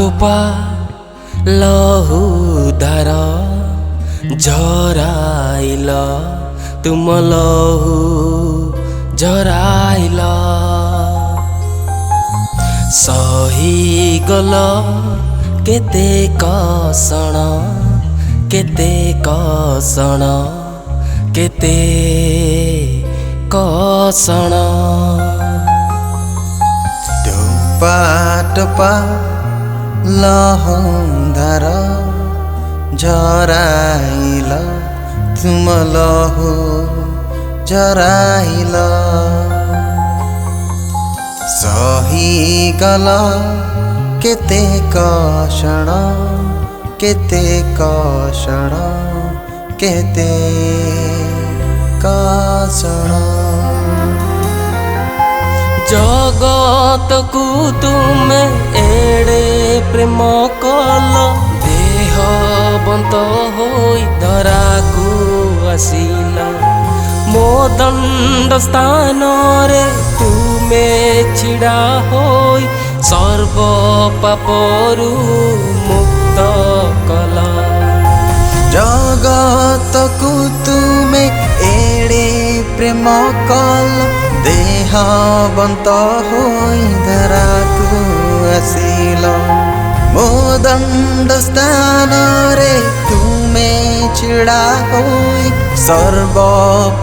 टोपा लहू धार झराइल तुम लहू झराइल सही गल केते कसण केते कसण केते कसण टोपा टोपा लहू धार झराइल तुम लहू झराइल सही गल केते कसण केते कसण केते कसण जगत को तुमे एड़े प्रेम कल देह बंत होई धरा को आसिल मो दंड स्थान रे तुमे छिड़ा होई सर्व पापरू मुक्त कल जगत को तुमे एड़े प्रेम कल देह बंत होई धरा को आसिल मो दंड स्थान रे तुमे छिड़ा होई सर्व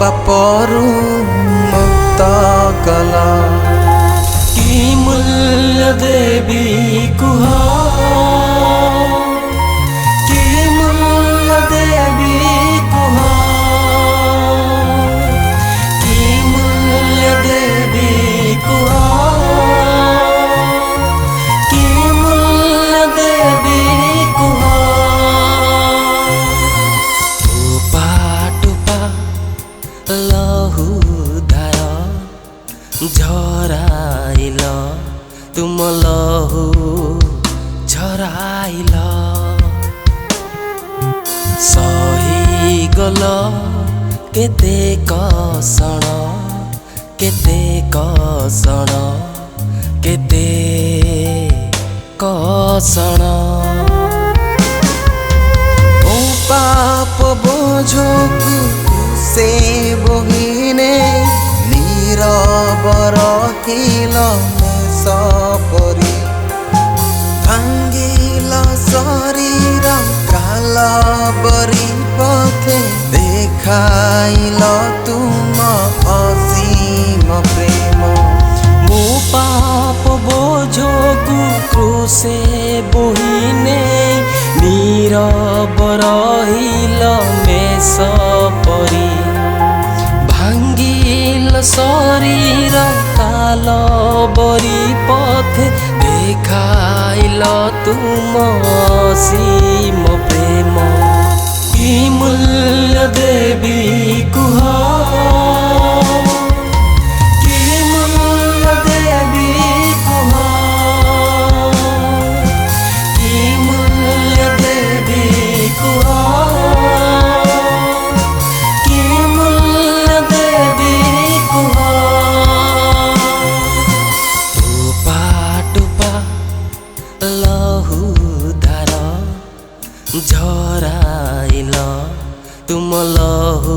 पापरू मुक्त कल कि मूल्य देवी कुह कि मूल्य देवी कुह कि मूल्य देवी कुह कि मूल्य देवी कुह टोपा टोपा लहू धार झराइल तुम लहू झराइल सही गल केते कसण केते कसण केते कसण ओ पाप बोझको से बहिने नीरव रहिल सपरी भांगिल शरीर काल बरी पथे देखाइल तुम असीम प्रेम मो पाप बोझको क्रूसे बोहिने नीरव रहिल मेष परी भांगिल शरीर काल बरी पथे देखाइल तुम असीम प्रेम कि मूल्य देवी कुह कि मूल्य देवी कुह कि मूल्य देवी कुह कि मूल्य देवी कुह टोपा टोपा लहू धार झराइल तुम लहू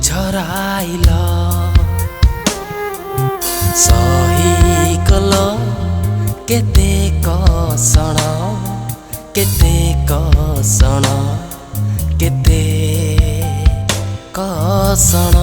झराइल सही कल केते कसण केते कसण केते कसण।